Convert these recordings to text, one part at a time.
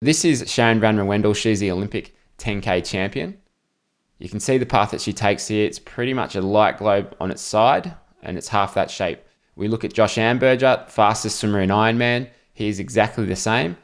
This is Sharon Van Wendell. She's the Olympic 10K champion. You can see the path that she takes here. It's pretty much a light globe on its side, and it's half that shape. We look at Josh Amberger, fastest swimmer in Ironman. He's exactly the same.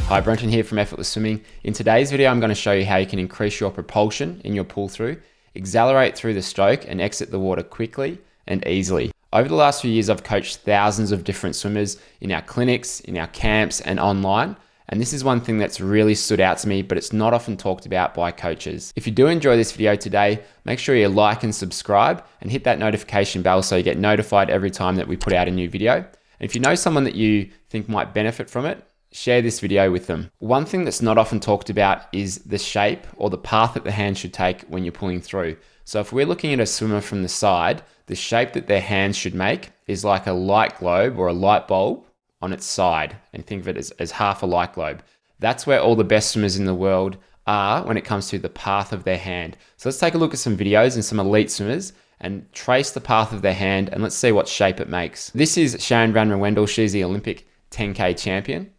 Hi, Brenton here from Effortless Swimming. In today's video, I'm going to show you how you can increase your propulsion in your pull through, accelerate through the stroke, and exit the water quickly and easily. Over the last few years, I've coached thousands of different swimmers in our clinics, in our camps, and online. And this is one thing that's really stood out to me, but it's not often talked about by coaches. If you do enjoy this video today, make sure you like and subscribe and hit that notification bell so you get notified every time that we put out a new video. And if you know someone that you think might benefit from it, share this video with them. One thing that's not often talked about is the shape or the path that the hand should take when you're pulling through. So if we're looking at a swimmer from the side, the shape that their hands should make is like a light globe or a light bulb on its side, and think of it as half a light globe. That's where all the best swimmers in the world are when it comes to the path of their hand. So let's take a look at some videos and some elite swimmers and trace the path of their hand, and let's see what shape it makes. This is Sharon Van Wendell. She's the Olympic 10K champion.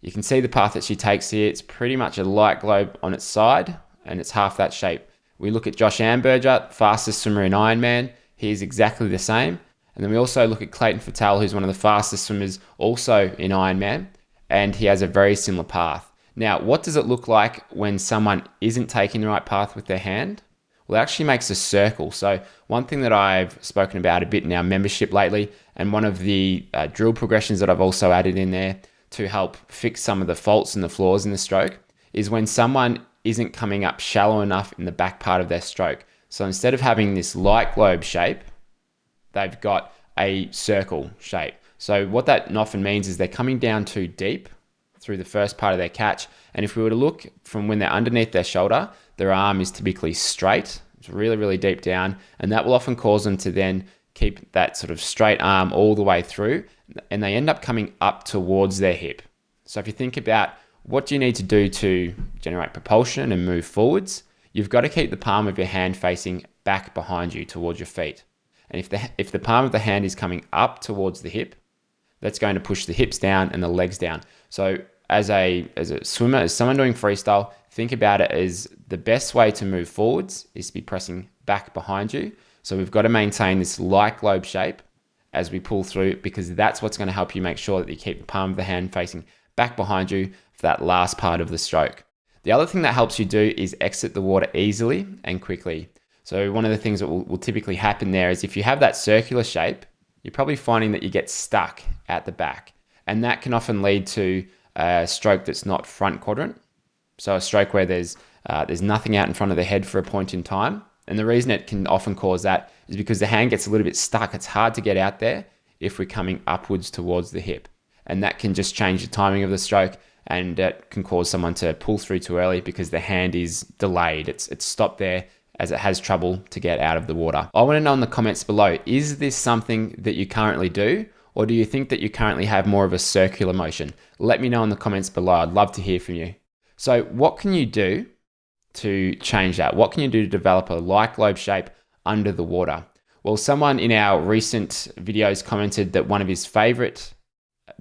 You can see the path that she takes here. It's pretty much a light globe on its side, and it's half that shape. We look at Josh Amberger, fastest swimmer in Ironman. He's exactly the same. And then we also look at Clayton Fattal, who's one of the fastest swimmers also in Ironman, and he has a very similar path. Now, what does it look like when someone isn't taking the right path with their hand? Well, it actually makes a circle. So one thing that I've spoken about a bit in our membership lately, and one of the drill progressions that I've also added in there to help fix some of the faults and the flaws in the stroke, is when someone isn't coming up shallow enough in the back part of their stroke. So instead of having this light globe shape, they've got a circle shape. So what that often means is they're coming down too deep through the first part of their catch. And if we were to look from when they're underneath their shoulder, their arm is typically straight. It's really, really deep down. And that will often cause them to then keep that sort of straight arm all the way through. And they end up coming up towards their hip. So if you think about what do you need to do to generate propulsion and move forwards, you've got to keep the palm of your hand facing back behind you towards your feet. And if the palm of the hand is coming up towards the hip, that's going to push the hips down and the legs down. So as a swimmer, as someone doing freestyle, think about it as the best way to move forwards is to be pressing back behind you. So we've got to maintain this light globe shape as we pull through, because that's what's going to help you make sure that you keep the palm of the hand facing back behind you for that last part of the stroke. The other thing that helps you do is exit the water easily and quickly. So one of the things that will typically happen there is if you have that circular shape, you're probably finding that you get stuck at the back. And that can often lead to a stroke that's not front quadrant. So a stroke where there's nothing out in front of the head for a point in time. And the reason it can often cause that is because the hand gets a little bit stuck. It's hard to get out there if we're coming upwards towards the hip. And that can just change the timing of the stroke, and that can cause someone to pull through too early because the hand is delayed. It's stopped there as it has trouble to get out of the water. I want to know in the comments below, is this something that you currently do, or do you think that you currently have more of a circular motion? Let me know in the comments below. I'd love to hear from you. So what can you do to change that? What can you do to develop a light globe shape under the water? Well, someone in our recent videos commented that one of his favorite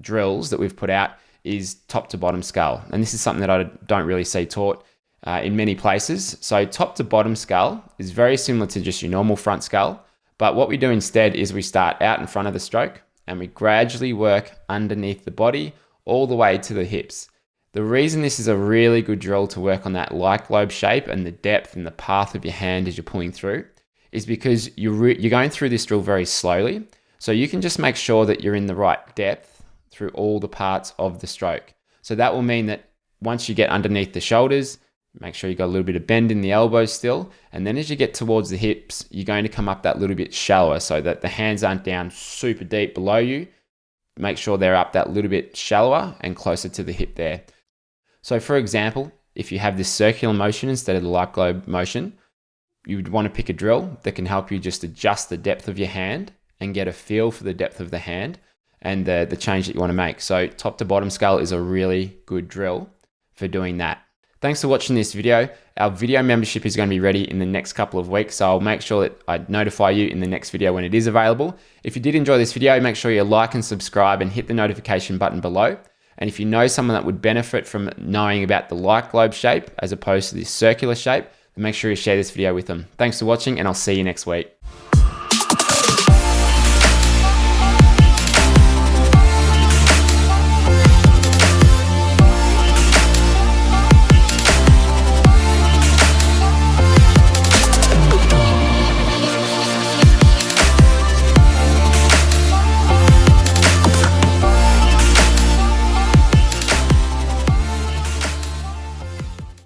drills that we've put out is top to bottom scull. And this is something that I don't really see taught in many places. So top to bottom scull is very similar to just your normal front scull. But what we do instead is we start out in front of the stroke and we gradually work underneath the body all the way to the hips. The reason this is a really good drill to work on that light globe shape and the depth and the path of your hand as you're pulling through is because you're going through this drill very slowly. So you can just make sure that you're in the right depth through all the parts of the stroke. So that will mean that once you get underneath the shoulders, make sure you got a little bit of bend in the elbows still. And then as you get towards the hips, you're going to come up that little bit shallower so that the hands aren't down super deep below you. Make sure they're up that little bit shallower and closer to the hip there. So for example, if you have this circular motion instead of the light globe motion, you would want to pick a drill that can help you just adjust the depth of your hand and get a feel for the depth of the hand and the change that you want to make. So top to bottom scull is a really good drill for doing that. Thanks for watching this video. Our video membership is going to be ready in the next couple of weeks, so I'll make sure that I notify you in the next video when it is available. If you did enjoy this video, make sure you like and subscribe and hit the notification button below. And if you know someone that would benefit from knowing about the light globe shape as opposed to this circular shape, then make sure you share this video with them. Thanks for watching, and I'll see you next week.